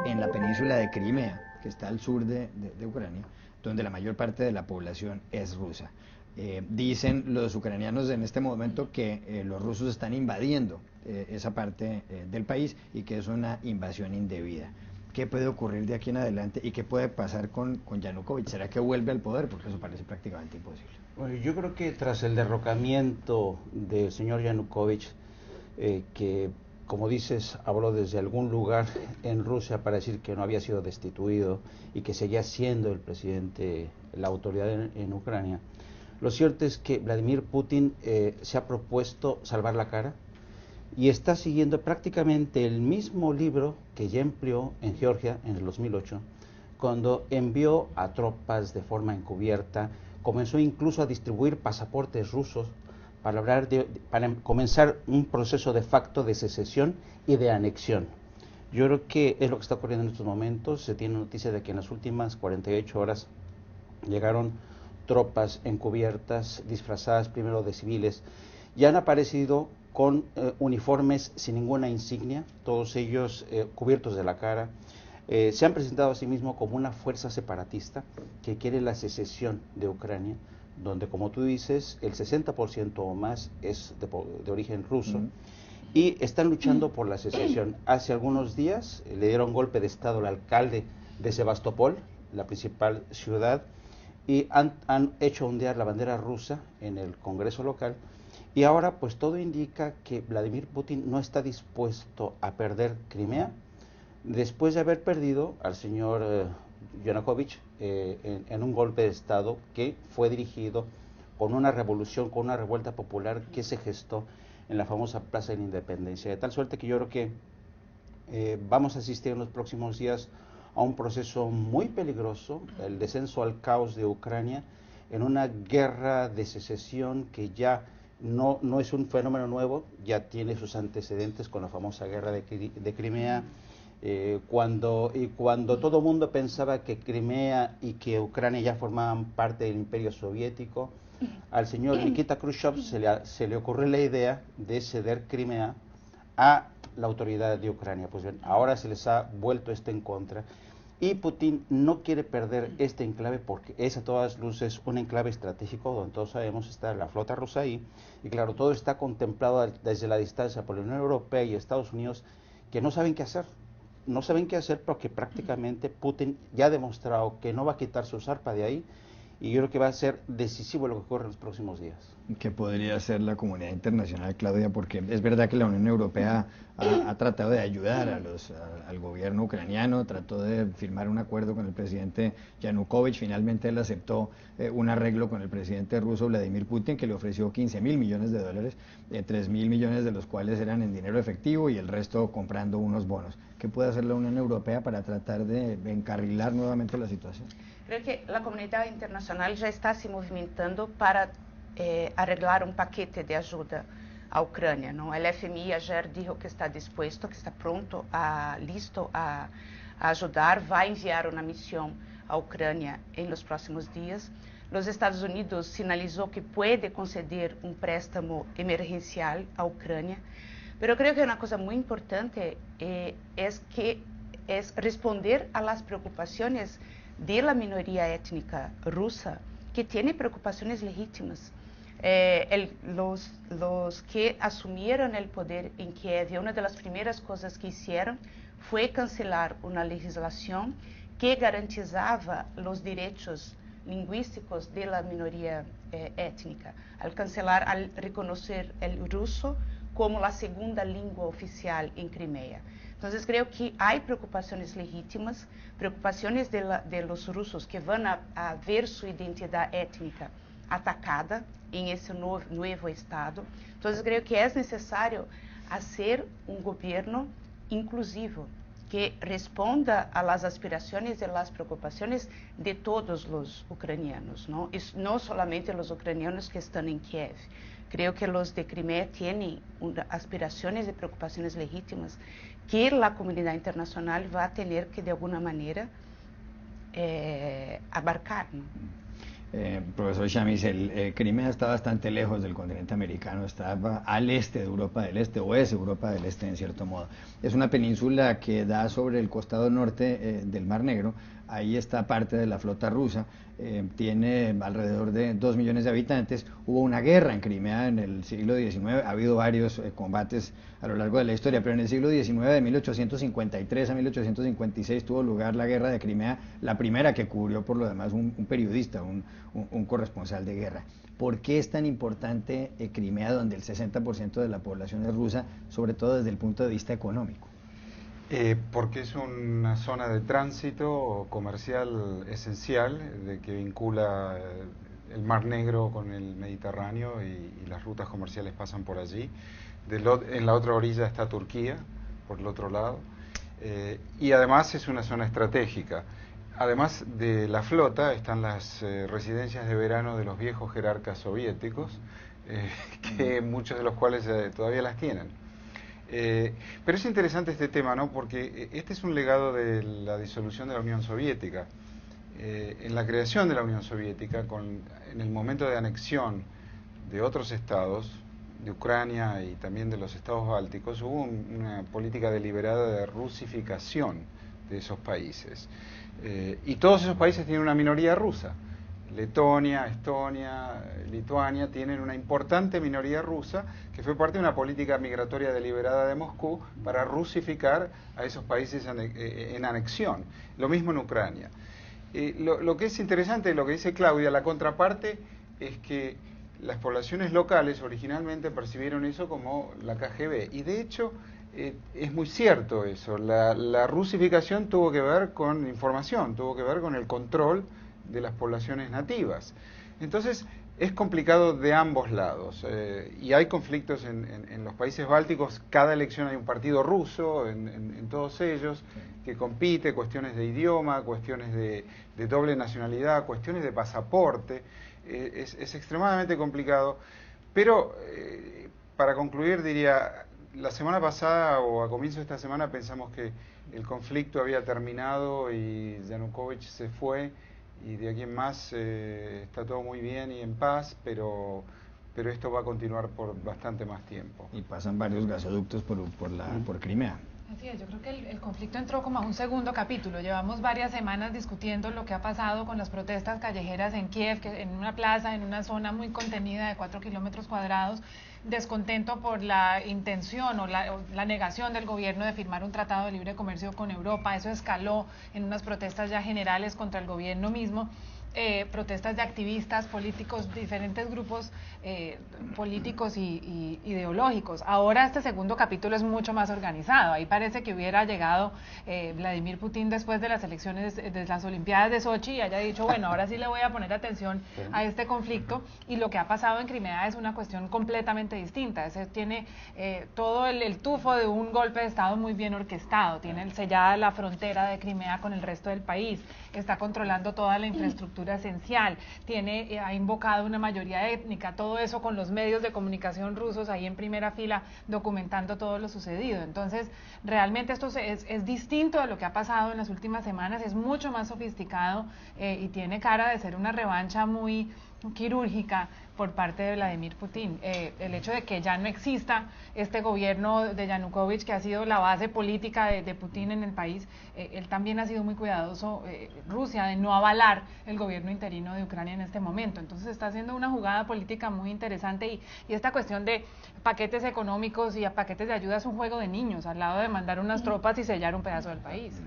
En la península de Crimea, que está al sur de Ucrania, donde la mayor parte de la población es rusa. Dicen los ucranianos en este momento que los rusos están invadiendo esa parte del país y que es una invasión indebida. ¿Qué puede ocurrir de aquí en adelante y qué puede pasar con Yanukovych? ¿Será que vuelve al poder? Porque eso parece prácticamente imposible. Bueno, yo creo que tras el derrocamiento del señor Yanukovych, que como dices, habló desde algún lugar en Rusia para decir que no había sido destituido y que seguía siendo el presidente, la autoridad en Ucrania, lo cierto es que Vladimir Putin se ha propuesto salvar la cara y está siguiendo prácticamente el mismo libro que ya empleó en Georgia en el 2008, cuando envió a tropas de forma encubierta, comenzó incluso a distribuir pasaportes rusos para comenzar un proceso de facto de secesión y de anexión. Yo creo que es lo que está ocurriendo en estos momentos. Se tiene noticia de que en las últimas 48 horas llegaron tropas encubiertas, disfrazadas primero de civiles, y han aparecido con uniformes sin ninguna insignia, todos ellos cubiertos de la cara. Se han presentado a sí mismos como una fuerza separatista que quiere la secesión de Ucrania, donde, como tú dices, el 60% o más es de origen ruso, y están luchando por la secesión. Hace algunos días le dieron golpe de estado al alcalde de Sebastopol, la principal ciudad, y han hecho ondear la bandera rusa en el Congreso local, y ahora pues todo indica que Vladimir Putin no está dispuesto a perder Crimea, después de haber perdido al señor Yanukovych en un golpe de estado que fue dirigido con una revolución, con una revuelta popular que se gestó en la famosa Plaza de la Independencia, de tal suerte que yo creo que vamos a asistir en los próximos días a un proceso muy peligroso, el descenso al caos de Ucrania, en una guerra de secesión que ya no es un fenómeno nuevo, ya tiene sus antecedentes con la famosa guerra de Crimea, cuando todo el mundo pensaba que Crimea y que Ucrania ya formaban parte del Imperio Soviético, al señor Nikita Khrushchev se le ocurrió la idea de ceder Crimea a la autoridad de Ucrania. Pues bien, ahora se les ha vuelto esto en contra y Putin no quiere perder este enclave porque es a todas luces un enclave estratégico donde todos sabemos está la flota rusa ahí, y claro, todo está contemplado desde la distancia por la Unión Europea y Estados Unidos, que no saben qué hacer. No saben qué hacer porque prácticamente Putin ya ha demostrado que no va a quitar su zarpa de ahí, y yo creo que va a ser decisivo lo que ocurre en los próximos días. ¿Qué podría hacer la comunidad internacional, Claudia? Porque es verdad que la Unión Europea ha tratado de ayudar al gobierno ucraniano, trató de firmar un acuerdo con el presidente Yanukovych, finalmente él aceptó un arreglo con el presidente ruso Vladimir Putin, que le ofreció 15.000 millones de dólares, 3.000 millones de los cuales eran en dinero efectivo y el resto comprando unos bonos. ¿Qué puede hacer la Unión Europea para tratar de encarrilar nuevamente la situación? Creo que la comunidad internacional ya está se movimentando para arreglar um paquete de ajuda à Ucrânia. Não? O FMI ayer dijo que está dispuesto, que está pronto, listo a ajudar, vai enviar uma missão à Ucrânia em los próximos dias. Os Estados Unidos sinalizou que pode conceder um préstamo emergencial à Ucrânia, mas eu creio que uma coisa muito importante é responder a las preocupações de la minoría étnica rusa, que tiene preocupaciones legítimas. Los que asumieron el poder en Kiev, una de las primeras cosas que hicieron fue cancelar una legislación que garantizaba los derechos lingüísticos de la minoría étnica, al reconocer el ruso como la segunda lengua oficial en Crimea. Entonces creo que hay preocupaciones legítimas, preocupaciones de los rusos que van a ver su identidad étnica atacada en ese nuevo Estado. Entonces creo que es necesario hacer un gobierno inclusivo que responda a las aspiraciones y a las preocupaciones de todos los ucranianos, ¿no? Y no solamente los ucranianos que están en Kiev. Creo que los de Crimea tienen aspiraciones y preocupaciones legítimas que la comunidad internacional va a tener que de alguna manera abarcar, ¿no? profesor Shamis, Crimea está bastante lejos del continente americano, está al este de Europa del Este, o es Europa del Este en cierto modo. Es una península que da sobre el costado norte del Mar Negro. Ahí está parte de la flota rusa, tiene alrededor de 2 millones de habitantes. Hubo una guerra en Crimea en el siglo XIX, ha habido varios combates a lo largo de la historia, pero en el siglo XIX, de 1853 a 1856, tuvo lugar la guerra de Crimea, la primera que cubrió por lo demás un periodista, un corresponsal de guerra. ¿Por qué es tan importante Crimea, donde el 60% de la población es rusa, sobre todo desde el punto de vista económico? Porque es una zona de tránsito comercial esencial, que vincula el Mar Negro con el Mediterráneo y las rutas comerciales pasan por allí. En la otra orilla está Turquía, por el otro lado, y además es una zona estratégica. Además de la flota están las residencias de verano de los viejos jerarcas soviéticos, que muchos de los cuales todavía las tienen. Pero es interesante este tema, ¿no? Porque este es un legado de la disolución de la Unión Soviética. En la creación de la Unión Soviética, en el momento de anexión de otros estados, de Ucrania y también de los estados bálticos, hubo una política deliberada de rusificación de esos países. Y todos esos países tienen una minoría rusa. Letonia, Estonia, Lituania tienen una importante minoría rusa que fue parte de una política migratoria deliberada de Moscú para rusificar a esos países en anexión. Lo mismo en Ucrania. Lo que es interesante, lo que dice Claudia, la contraparte es que las poblaciones locales originalmente percibieron eso como la KGB, y de hecho es muy cierto eso. La rusificación tuvo que ver con información, tuvo que ver con el control de las poblaciones nativas. Entonces es complicado de ambos lados, y hay conflictos en los países bálticos. Cada elección hay un partido ruso en todos ellos que compite, cuestiones de idioma, cuestiones de doble nacionalidad, cuestiones de pasaporte. Es extremadamente complicado, pero para concluir diría, la semana pasada o a comienzo de esta semana pensamos que el conflicto había terminado y Yanukovych se fue, y de aquí en más está todo muy bien y en paz, pero esto va a continuar por bastante más tiempo. Y pasan varios gasoductos por Crimea. Así es, yo creo que el conflicto entró como a un segundo capítulo. Llevamos varias semanas discutiendo lo que ha pasado con las protestas callejeras en Kiev, que en una plaza, en una zona muy contenida de 4 kilómetros cuadrados, descontento por la intención o la negación del gobierno de firmar un tratado de libre comercio con Europa. Eso escaló en unas protestas ya generales contra el gobierno mismo. Protestas de activistas políticos, diferentes grupos políticos y ideológicos. Ahora este segundo capítulo es mucho más organizado. Ahí parece que hubiera llegado Vladimir Putin después de las elecciones de las Olimpiadas de Sochi y haya dicho, bueno, ahora sí le voy a poner atención a este conflicto, y lo que ha pasado en Crimea es una cuestión completamente distinta. Ese tiene todo el tufo de un golpe de Estado muy bien orquestado, tiene sellada la frontera de Crimea con el resto del país, está controlando toda la infraestructura esencial, ha invocado una mayoría étnica, todo eso con los medios de comunicación rusos ahí en primera fila documentando todo lo sucedido. Entonces realmente esto es distinto de lo que ha pasado en las últimas semanas, es mucho más sofisticado y tiene cara de ser una revancha muy quirúrgica por parte de Vladimir Putin. El hecho de que ya no exista este gobierno de Yanukovych, que ha sido la base política de Putin en el país, él también ha sido muy cuidadoso, Rusia, de no avalar el gobierno interino de Ucrania en este momento. Entonces está haciendo una jugada política muy interesante, y esta cuestión de paquetes económicos y paquetes de ayuda es un juego de niños al lado de mandar unas tropas y sellar un pedazo del país.